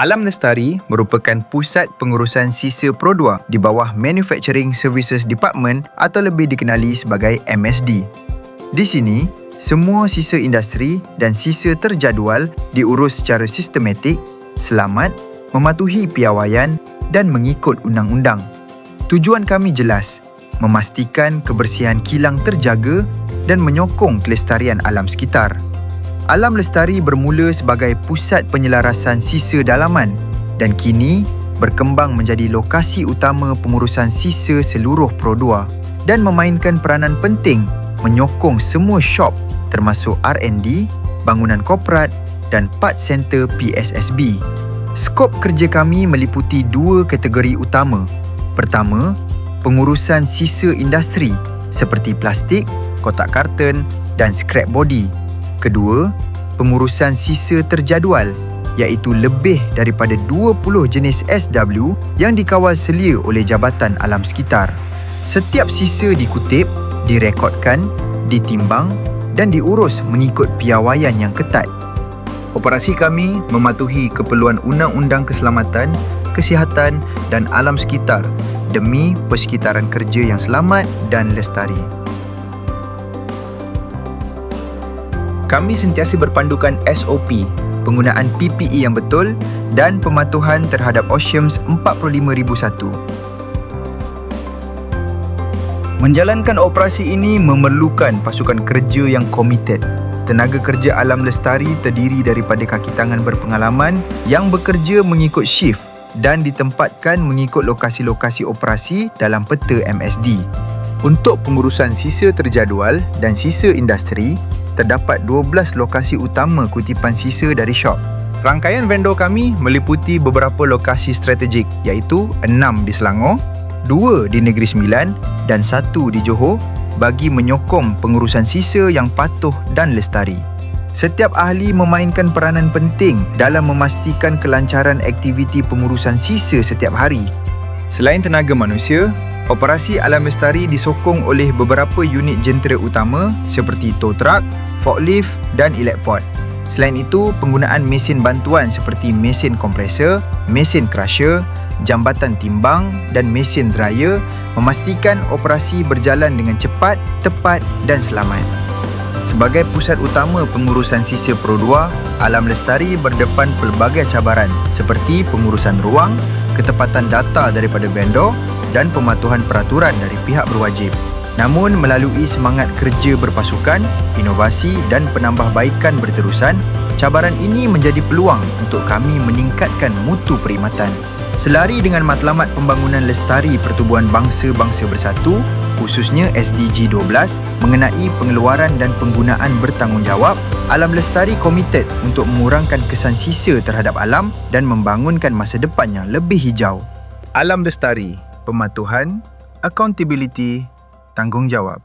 Alam Lestari merupakan pusat pengurusan sisa Pro2 di bawah Manufacturing Services Department atau lebih dikenali sebagai MSD. Di sini, semua sisa industri dan sisa terjadual diurus secara sistematik, selamat, mematuhi piawaian dan mengikut undang-undang. Tujuan kami jelas, memastikan kebersihan kilang terjaga dan menyokong kelestarian alam sekitar. Alam Lestari bermula sebagai pusat penyelarasan sisa dalaman dan kini berkembang menjadi lokasi utama pengurusan sisa seluruh Pro2 dan memainkan peranan penting menyokong semua shop termasuk R&D, bangunan korporat dan part center PSSB. Skop kerja kami meliputi dua kategori utama. Pertama, pengurusan sisa industri seperti plastik, kotak karton dan scrap body. Kedua, pengurusan sisa terjadual iaitu lebih daripada 20 jenis SW yang dikawal selia oleh Jabatan Alam Sekitar. Setiap sisa dikutip, direkodkan, ditimbang dan diurus mengikut piawaian yang ketat. Operasi kami mematuhi keperluan undang-undang keselamatan, kesihatan dan alam sekitar demi persekitaran kerja yang selamat dan lestari. Kami sentiasa berpandukan SOP, penggunaan PPE yang betul dan pematuhan terhadap OSHAMS 45001. Menjalankan operasi ini memerlukan pasukan kerja yang komited. Tenaga kerja Alam Lestari terdiri daripada kaki tangan berpengalaman yang bekerja mengikut shift dan ditempatkan mengikut lokasi-lokasi operasi dalam peta MSD. Untuk pengurusan sisa terjadual dan sisa industri, terdapat 12 lokasi utama kutipan sisa dari shop. Rangkaian vendor kami meliputi beberapa lokasi strategik iaitu 6 di Selangor, 2 di Negeri Sembilan dan 1 di Johor bagi menyokong pengurusan sisa yang patuh dan lestari. Setiap ahli memainkan peranan penting dalam memastikan kelancaran aktiviti pengurusan sisa setiap hari. Selain tenaga manusia, operasi Alam Lestari disokong oleh beberapa unit jentera utama seperti tow truck, forklift dan elecpod. Selain itu, penggunaan mesin bantuan seperti mesin kompresor, mesin crusher, jambatan timbang dan mesin dryer memastikan operasi berjalan dengan cepat, tepat dan selamat. Sebagai pusat utama pengurusan sisa Pro2, Alam Lestari berdepan pelbagai cabaran seperti pengurusan ruang, ketepatan data daripada vendor dan pematuhan peraturan dari pihak berwajib. Namun melalui semangat kerja berpasukan, inovasi dan penambahbaikan berterusan, cabaran ini menjadi peluang untuk kami meningkatkan mutu perkhidmatan. Selari dengan matlamat pembangunan lestari pertubuhan bangsa-bangsa bersatu, khususnya SDG 12 mengenai pengeluaran dan penggunaan bertanggungjawab, Alam Lestari komited untuk mengurangkan kesan sisa terhadap alam dan membangunkan masa depan yang lebih hijau. Alam Lestari, pematuhan, accountability, tanggungjawab.